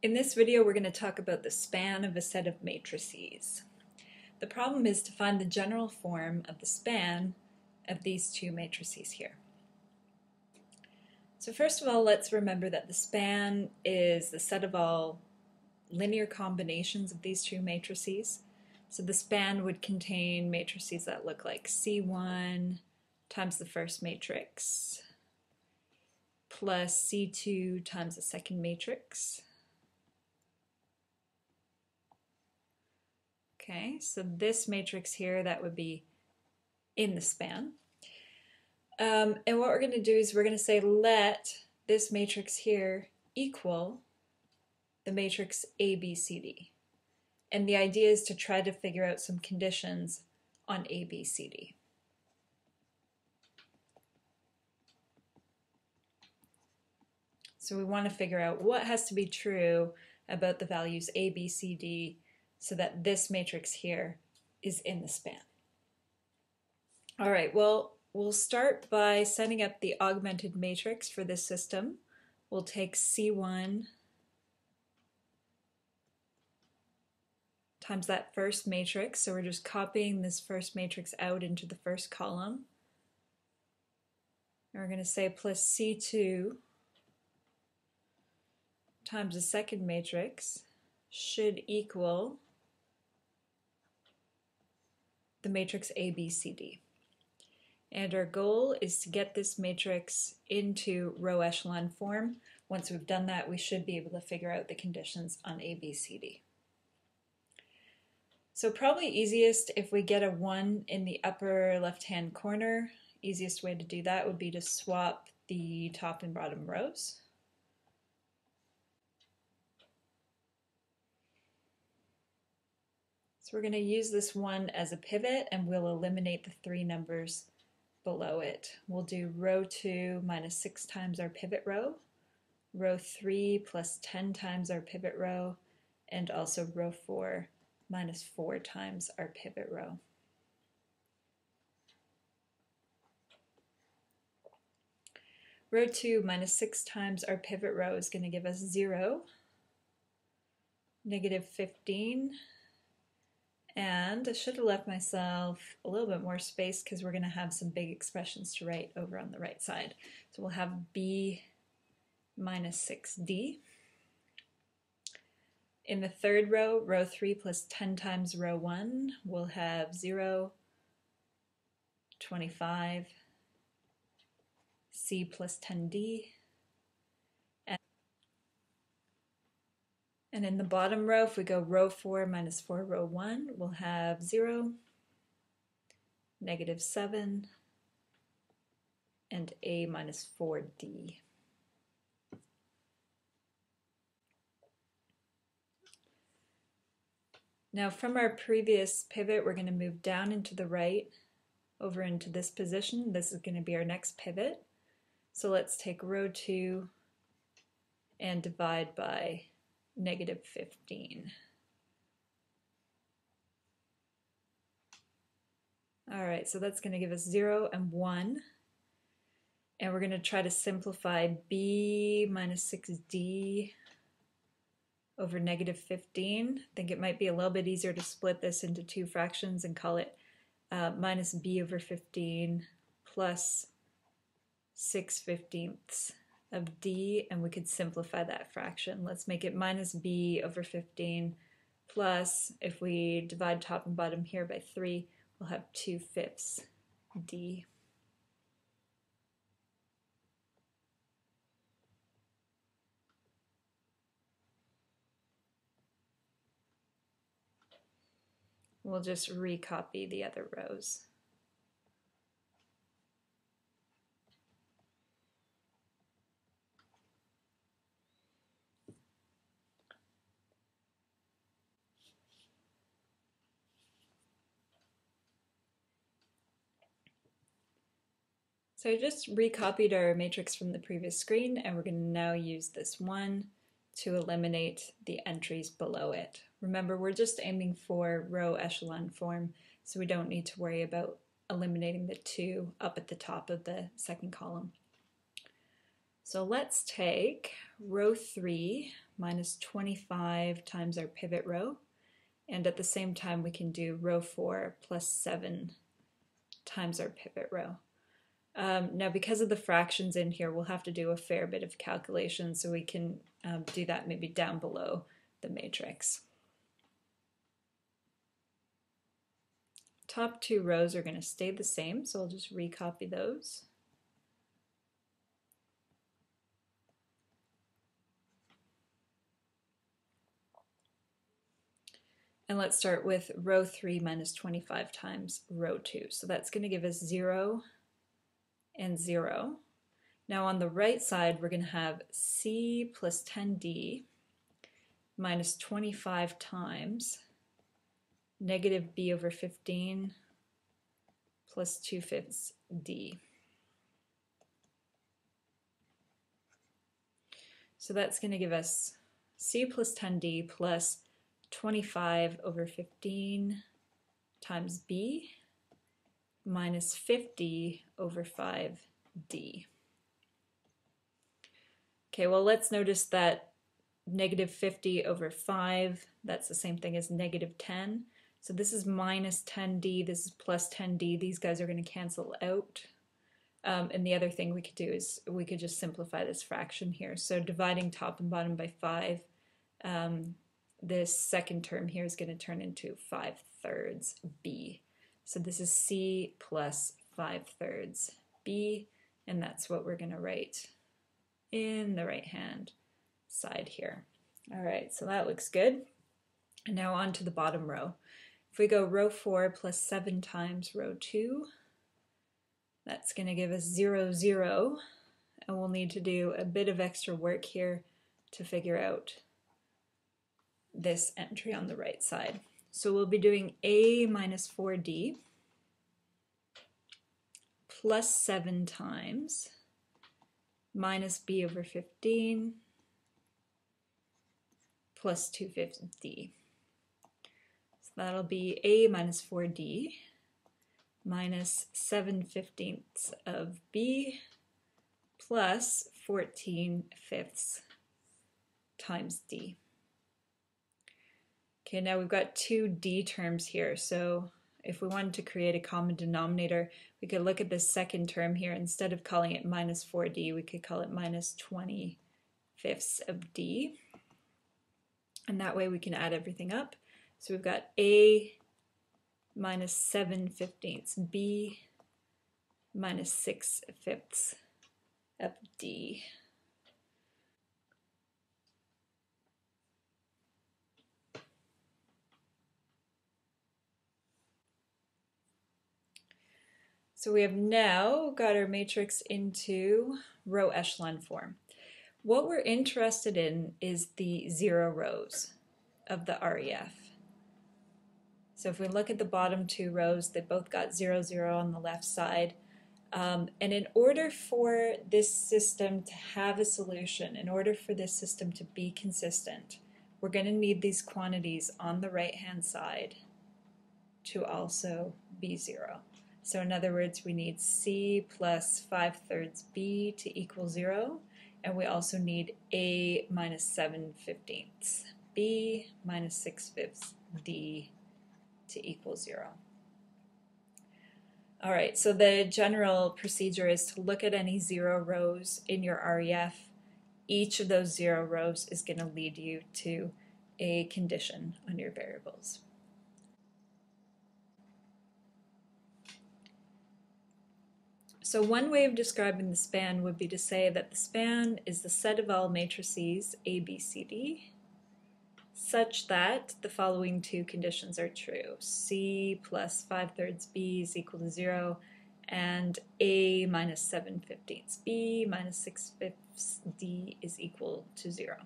In this video, we're going to talk about the span of a set of matrices. The problem is to find the general form of the span of these two matrices here. So first of all, let's remember that the span is the set of all linear combinations of these two matrices. So the span would contain matrices that look like C1 times the first matrix plus C2 times the second matrix. Okay, so this matrix here, that would be in the span. And what we're going to do is we're going to say let this matrix here equal the matrix ABCD. And the idea is to try to figure out some conditions on ABCD. So we want to figure out what has to be true about the values ABCD so that this matrix here is in the span. All right, well, we'll start by setting up the augmented matrix for this system. We'll take C1 times that first matrix, so we're just copying this first matrix out into the first column. And we're going to say plus C2 times the second matrix should equal the matrix ABCD. And our goal is to get this matrix into row echelon form. Once we've done that, we should be able to figure out the conditions on ABCD. So probably easiest if we get a 1 in the upper left-hand corner. Easiest way to do that would be to swap the top and bottom rows. So we're going to use this 1 as a pivot, and we'll eliminate the 3 numbers below it. We'll do row 2 minus 6 times our pivot row, row 3 plus 10 times our pivot row, and also row 4 minus 4 times our pivot row. Row 2 minus 6 times our pivot row is going to give us 0, negative 15, and I should have left myself a little bit more space because we're going to have some big expressions to write over on the right side. So we'll have b minus 6d. In the third row, row 3 plus 10 times row 1, we'll have 0, 25, c plus 10d. And in the bottom row, if we go row 4 minus 4 row 1, we'll have 0, negative 7, and a minus 4d. Now from our previous pivot, we're going to move down into the right, over into this position. This is going to be our next pivot. So let's take row 2 and divide by negative 15. All right, so that's going to give us 0 and 1. And we're going to try to simplify b minus 6d over negative 15. I think it might be a little bit easier to split this into 2 fractions and call it minus b over 15 plus 6/15 of d, and we could simplify that fraction. Let's make it minus b over 15 plus, if we divide top and bottom here by 3, we'll have 2/5 d. We'll just recopy the other rows. So I just recopied our matrix from the previous screen, and we're going to now use this 1 to eliminate the entries below it. Remember, we're just aiming for row echelon form, so we don't need to worry about eliminating the 2 up at the top of the second column. So let's take row 3 minus 25 times our pivot row, and at the same time we can do row 4 plus 7 times our pivot row. Now because of the fractions in here, we'll have to do a fair bit of calculation, so we can do that maybe down below the matrix. Top 2 rows are going to stay the same, so I'll just recopy those. And let's start with row 3 minus 25 times row 2. So that's going to give us 0 and 0. Now on the right side, we're going to have C plus 10D minus 25 times negative B over 15 plus 2/5 D. So that's going to give us C plus 10D plus 25 over 15 times B minus 50 over 5D. Okay, well let's notice that negative 50 over 5, that's the same thing as negative 10. So this is minus 10D, this is plus 10D. These guys are going to cancel out. And the other thing we could do is we could just simplify this fraction here. So dividing top and bottom by 5, this second term here is going to turn into 5/3 B. So this is C plus 5/3 B, and that's what we're going to write in the right-hand side here. All right, so that looks good. And now on to the bottom row. If we go row 4 plus 7 times row 2, that's going to give us 0, 0, and we'll need to do a bit of extra work here to figure out this entry on the right side. So we'll be doing A minus 4D plus 7 times minus B over 15 plus 2/5 D. So that'll be A minus 4D minus 7/15 of B plus 14/5 times D. Okay, now we've got 2 D terms here, so if we wanted to create a common denominator, we could look at this second term here. Instead of calling it minus 4D, we could call it minus 20/5 of D. And that way we can add everything up. So we've got A minus 7/15 B minus 6/5 of D. So we have now got our matrix into row echelon form. What we're interested in is the 0 rows of the REF. So if we look at the bottom 2 rows, they both got 0, 0 on the left side. And in order for this system to have a solution, in order for this system to be consistent, we're going to need these quantities on the right-hand side to also be 0. So in other words, we need C plus 5/3 B to equal 0, and we also need A minus 7/15 B minus 6/5 D to equal 0. All right, so the general procedure is to look at any 0 rows in your REF. Each of those 0 rows is going to lead you to a condition on your variables. So one way of describing the span would be to say that the span is the set of all matrices A, B, C, D, such that the following 2 conditions are true. C plus 5/3 B is equal to 0, and A minus 7/15 B minus 6/5 D is equal to 0.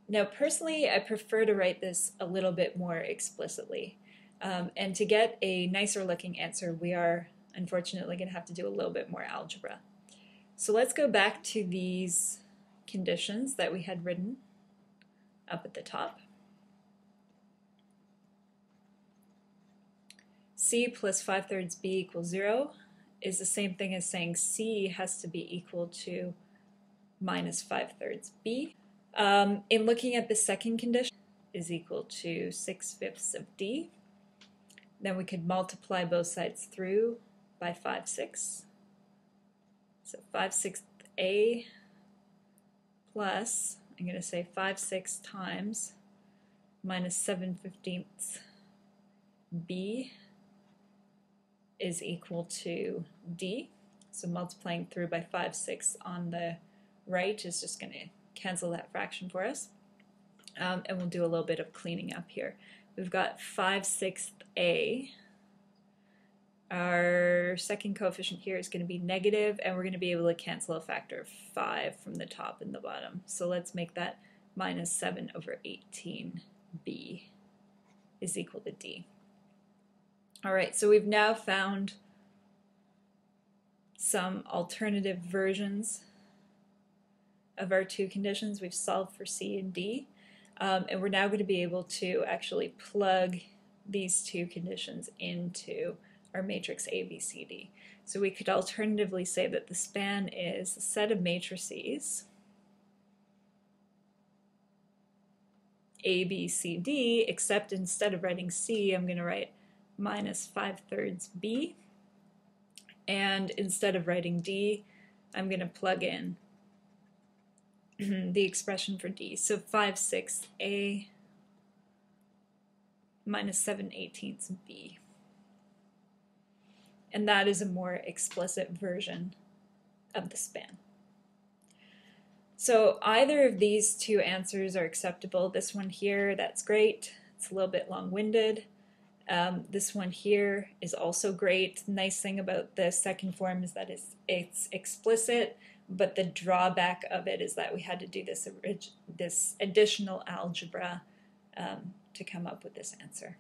Now personally, I prefer to write this a little bit more explicitly. And to get a nicer looking answer, we are unfortunately going to have to do a little bit more algebra. So let's go back to these conditions that we had written up at the top. C plus 5/3 B equals 0 is the same thing as saying C has to be equal to minus 5/3 b. In looking at the second condition, is equal to 6/5 of d. Then we could multiply both sides through by 5/6. So 5/6 a plus, I'm going to say 5/6 times minus 7/15 b is equal to d. So multiplying through by 5/6 on the right is just going to cancel that fraction for us. And we'll do a little bit of cleaning up here. We've got 5/6 a. Our second coefficient here is going to be negative, and we're going to be able to cancel a factor of 5 from the top and the bottom. So let's make that minus 7/18b is equal to d. All right, so we've now found some alternative versions of our two conditions. We've solved for c and d, and we're now going to be able to actually plug these two conditions into our matrix A, B, C, D. So we could alternatively say that the span is a set of matrices A, B, C, D, except instead of writing C, I'm going to write minus 5/3 B, and instead of writing D, I'm going to plug in the expression for D. So 5/6 A minus 7/18 B. And that is a more explicit version of the span. So either of these two answers are acceptable. This one here, that's great. It's a little bit long-winded. This one here is also great. The nice thing about the second form is that it's explicit, but the drawback of it is that we had to do this additional algebra to come up with this answer.